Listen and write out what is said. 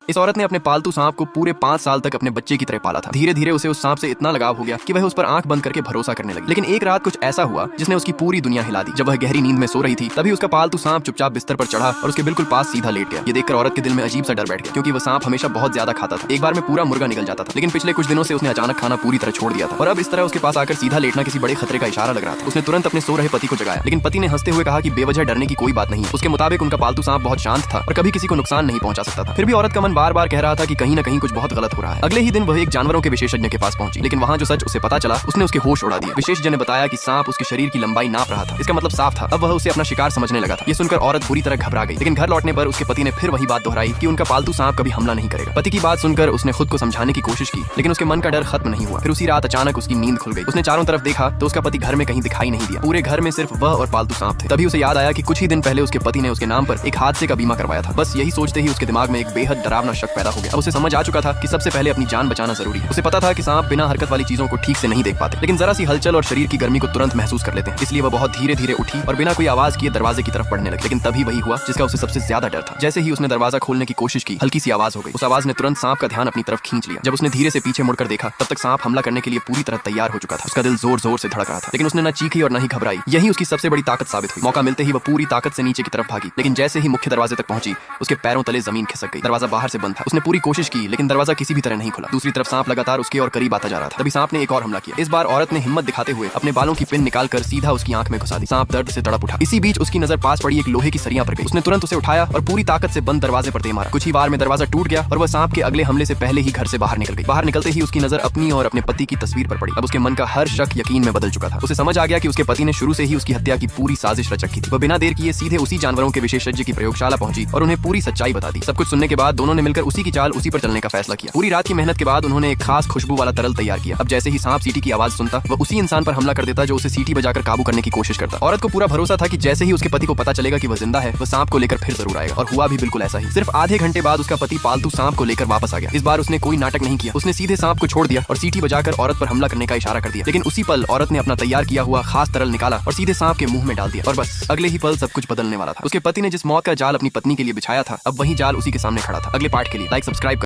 इस औरत ने अपने पालतू सांप को पूरे 5 साल तक अपने बच्चे की तरह पाला था। धीरे धीरे उसे उस सांप से इतना लगाव हो गया कि वह उस पर आंख बंद करके भरोसा करने लगी। लेकिन एक रात कुछ ऐसा हुआ जिसने उसकी पूरी दुनिया हिला दी। जब वह गहरी नींद में सो रही थी तभी उसका पालतू सांप चुपचाप बिस्तर पर चढ़ा और उसके बिल्कुल पास सीधा लेट गया। ये देखकर औरत के दिल में अजीब सा डर बैठ गया, क्योंकि वह सांप हमेशा बहुत ज्यादा खाता था। एक बार में पूरा मुर्गा निकल जाता था, लेकिन पिछले कुछ दिनों से उसने अचानक खाना पूरी तरह छोड़ दिया था और अब इस तरह उसके पास आकर सीधा लेटना किसी बड़े खतरे का इशारा लग रहा था। उसने तुरंत अपने सो रहे पति को जगाया, लेकिन पति ने हंसते हुए कहा कि बेवजह डरने की कोई बात नहीं है। उसके मुताबिक उनका पालतू सांप बहुत शांत था और कभी किसी को नुकसान नहीं पहुंचा सकता था। फिर भी औरत का मन बार बार कह रहा था कि कहीं न कहीं कुछ बहुत गलत हो रहा है। अगले ही दिन वह एक जानवरों के विशेषज्ञ के पास पहुंची, लेकिन वहां जो सच उसे पता चला उसने उसके होश उड़ा दिए। विशेषज्ञ ने बताया कि सांप उसके शरीर की लंबाई नाप रहा था। इसका मतलब साफ था, अब वह उसे अपना शिकार समझने लगा था। ये सुनकर औरत बुरी तरह घबरा गई, लेकिन घर लौटने पर उसके पति ने फिर वही बात दोहराई कि उनका पालतू सांप कभी हमला नहीं करेगा। पति की बात सुनकर उसने खुद को समझाने की कोशिश की, लेकिन उसके मन का डर खत्म नहीं हुआ। फिर उसी रात अचानक उसकी नींद खुल गई। उसने चारों तरफ देखा तो उसका पति घर में कहीं दिखाई नहीं दिया। पूरे घर में सिर्फ वह और पालतू सांप थे। तभी उसे याद आया कि कुछ ही दिन पहले उसके पति ने उसके नाम पर एक हादसे का बीमा करवाया था। बस यही सोचते ही उसके दिमाग में एक बेहद डरावना शक पैदा हो गया। अब उसे समझ आ चुका था कि सबसे पहले अपनी जान बचाना जरूरी है। उसे पता था कि सांप बिना हरकत वाली चीजों को ठीक से नहीं देख पाते, लेकिन जरा सी हलचल और शरीर की गर्मी को तुरंत महसूस कर लेते हैं। इसलिए वह बहुत धीरे धीरे उठी और बिना कोई आवाज किए दरवाजे की तरफ बढ़ने लगी। लेकिन तभी वही हुआ जिसका उसे सबसे ज्यादा डर था। जैसे ही उसने दरवाजा खोलने की कोशिश की, हल्की सी आवाज हो गई। उस आवाज ने तुरंत सांप का ध्यान अपनी तरफ खींच लिया। जब उसने धीरे से पीछे मुड़कर देखा, तब तक सांप हमला करने के लिए पूरी तरह तैयार हो चुका था। उसका दिल जोर जोर से धड़क रहा था, लेकिन उसने न चीखी और न ही घबराई। यही उसकी सबसे बड़ी ताकत साबित हुई। मौका मिलते ही वह पूरी ताकत से नीचे की तरफ भागी, लेकिन जैसे ही मुख्य दरवाजे तक पहुंची, उसके पैरों तले जमीन खिसक गई। दरवाजा बाहर से बंद था। उसने पूरी कोशिश की, लेकिन दरवाजा किसी भी तरह नहीं खुला। दूसरी तरफ सांप लगातार उसके और करीब आता जा रहा था। तभी सांप ने एक और हमला किया। इस बार औरत ने हिम्मत दिखाते हुए अपने बालों की पिन निकालकर सीधा उसकी आंख में घुसा दी। सांप दर्द से तड़प उठा। इसी बीच उसकी नजर पास पड़ी एक लोहे की सरिया पर गई। उसने तुरंत उसे उठाया और पूरी ताकत से बंद दरवाजे पर दे मारा। कुछ ही बार में दरवाजा टूट गया और वह सांप के अगले हमले से पहले ही घर से बाहर निकल गई। बाहर निकलते ही उसकी नजर अपनी और अपने पति की तस्वीर पर पड़ी। अब उसके मन का हर शक यकीन में बदल चुका था। उसे समझ आ गया कि उसके पति ने शुरू से ही उसकी हत्या की पूरी साजिश रच रखी थी। वह बिना देर किए सीधे उसी जानवरों के विशेषज्ञ की प्रयोगशाला पहुंची और उन्हें पूरी सच्चाई बता दी। सब कुछ सुनने के बाद दोनों ने मिलकर उसी की चाल उसी पर चलने का फैसला किया। पूरी रात की मेहनत के बाद उन्होंने एक खास खुशबू वाला तरल तैयार किया। अब जैसे ही सांप सीटी की आवाज सुनता, वह उसी इंसान पर हमला कर देता जो उसे सीटी बजाकर काबू करने की कोशिश करता। औरत को पूरा भरोसा था कि जैसे ही उसके पति को पता चलेगा कि वह जिंदा है, वह सांप को लेकर फिर जरूर आएगा। और हुआ भी बिल्कुल ऐसा ही। सिर्फ आधे घंटे बाद उसका पति पालतू सांप को लेकर वापस आ गया। इस बार उसने कोई नाटक नहीं किया। उसने सीधे सांप को छोड़ दिया और सीटी बजाकर औरत पर हमला करने का इशारा कर दिया। लेकिन उसी पल औरत ने अपना तैयार किया हुआ खास तरल निकाला और सीधे सांप के मुंह में डाल दिया। और बस अगले ही पल सब कुछ बदलने वाला था। उसके पति ने जिस मौत का जाल अपनी पत्नी के लिए बिछाया था, अब वही जाल उसी के सामने खड़ा था। अगले पार्ट के लिए लाइक सब्सक्राइब